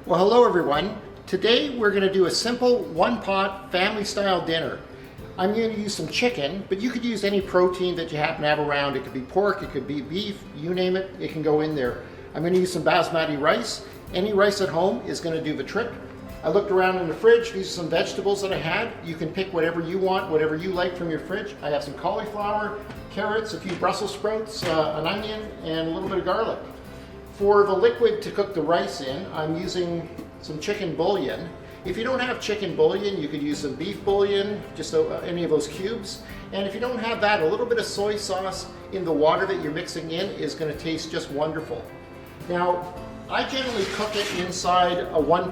Well, hello everyone. Today we're going to do a simple one-pot family-style dinner. I'm going to use some chicken, but you could use any protein that you happen to have around. It could be pork, it could be beef, you name it, it can go in there. I'm going to use some basmati rice. Any rice at home is going to do the trick. I looked around in the fridge. These are some vegetables that I had. You can pick whatever you want, whatever you like from your fridge. I have some cauliflower, carrots, a few Brussels sprouts, an onion, and a little bit of garlic. For the liquid to cook the rice in, I'm using some chicken bouillon. If you don't have chicken bouillon, you could use some beef bouillon, just any of those cubes. And if you don't have that, a little bit of soy sauce in the water that you're mixing in is going to taste just wonderful. Now, I generally cook it inside a one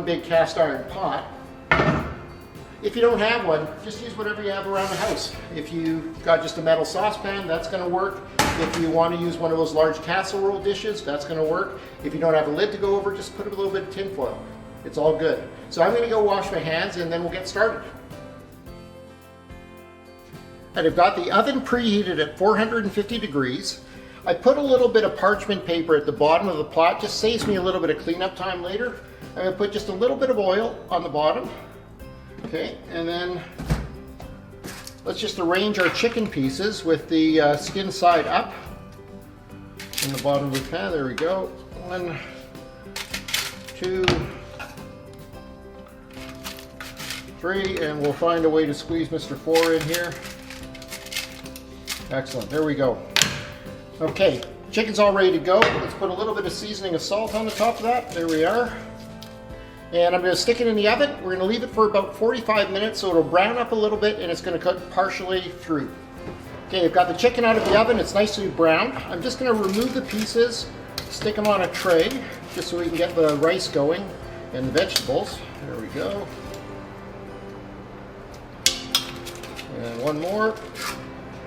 big cast iron pot. If you don't have one, just use whatever you have around the house. If you've got just a metal saucepan, that's going to work. If you want to use one of those large casserole dishes, that's going to work. If you don't have a lid to go over, just put a little bit of tin foil. It's all good. So I'm going to go wash my hands and then we'll get started. And I've got the oven preheated at 450 degrees. I put a little bit of parchment paper at the bottom of the pot, just saves me a little bit of cleanup time later. I'm going to put just a little bit of oil on the bottom. Okay, and then let's just arrange our chicken pieces with the skin side up in the bottom of the pan. There we go. 1, 2, 3, and we'll find a way to squeeze Mr. 4 in here. Excellent, there we go. Okay, chicken's all ready to go. Let's put a little bit of seasoning of salt on the top of that. There we are. And I'm going to stick it in the oven. We're going to leave it for about 45 minutes so it'll brown up a little bit and it's going to cook partially through. Okay, I've got the chicken out of the oven. It's nicely browned. I'm just going to remove the pieces, stick them on a tray just so we can get the rice going and the vegetables. There we go. And one more.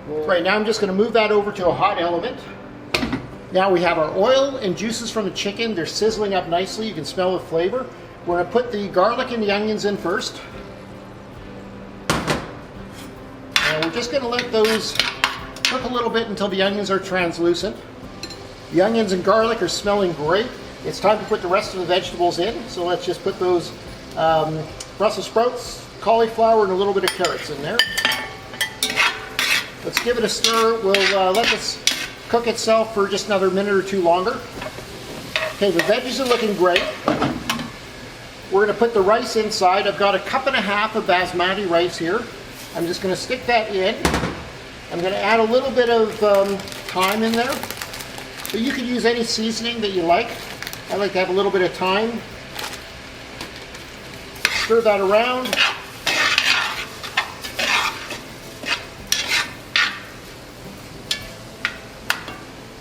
Right, now I'm just going to move that over to a hot element. Now we have our oil and juices from the chicken. They're sizzling up nicely. You can smell the flavor. We're going to put the garlic and the onions in first. And we're just going to let those cook a little bit until the onions are translucent. The onions and garlic are smelling great. It's time to put the rest of the vegetables in. So let's just put those Brussels sprouts, cauliflower, and a little bit of carrots in there. Let's give it a stir. We'll let this cook itself for just another minute or two longer. Okay, the veggies are looking great. We're going to put the rice inside. I've got a cup and a half of basmati rice here. I'm just going to stick that in. I'm going to add a little bit of thyme in there. So you could use any seasoning that you like. I like to have a little bit of thyme. Stir that around.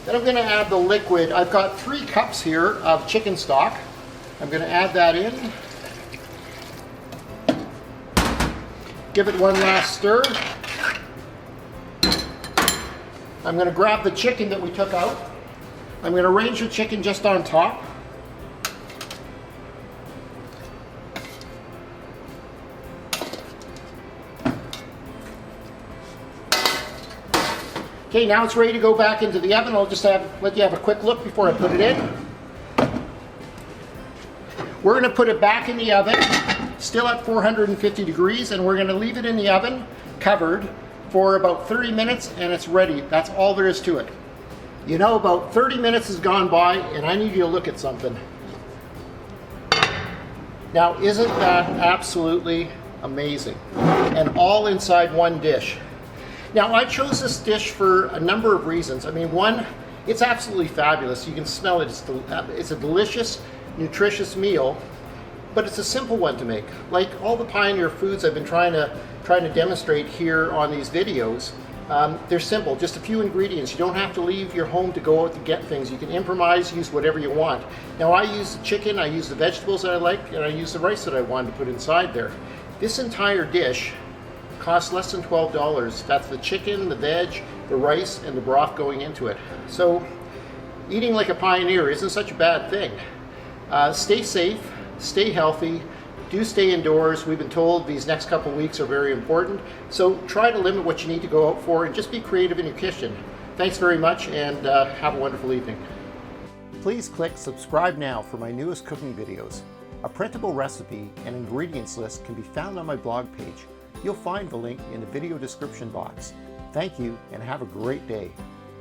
Then I'm going to add the liquid. I've got 3 cups here of chicken stock. I'm going to add that in. Give it one last stir. I'm going to grab the chicken that we took out. I'm going to arrange the chicken just on top. Okay, now it's ready to go back into the oven. I'll just let you have a quick look before I put it in. We're going to put it back in the oven, still at 450 degrees, and we're going to leave it in the oven covered for about 30 minutes and it's ready. That's all there is to it. You know, about 30 minutes has gone by and I need you to look at something. Now, isn't that absolutely amazing? And all inside one dish. Now, I chose this dish for a number of reasons. I mean, one, it's absolutely fabulous. You can smell it. It's a delicious, nutritious meal, but it's a simple one to make. Like all the Pioneer foods I've been trying to demonstrate here on these videos, they're simple, just a few ingredients. You don't have to leave your home to go out to get things. You can improvise, use whatever you want. Now, I use the chicken, I use the vegetables that I like, and I use the rice that I wanted to put inside there. This entire dish costs less than $12. That's the chicken, the veg, the rice, and the broth going into it. So eating like a Pioneer isn't such a bad thing. Stay safe, stay healthy, do stay indoors. We've been told these next couple weeks are very important. So try to limit what you need to go out for and just be creative in your kitchen. Thanks very much and have a wonderful evening. Please click subscribe now for my newest cooking videos. A printable recipe and ingredients list can be found on my blog page. You'll find the link in the video description box. Thank you and have a great day.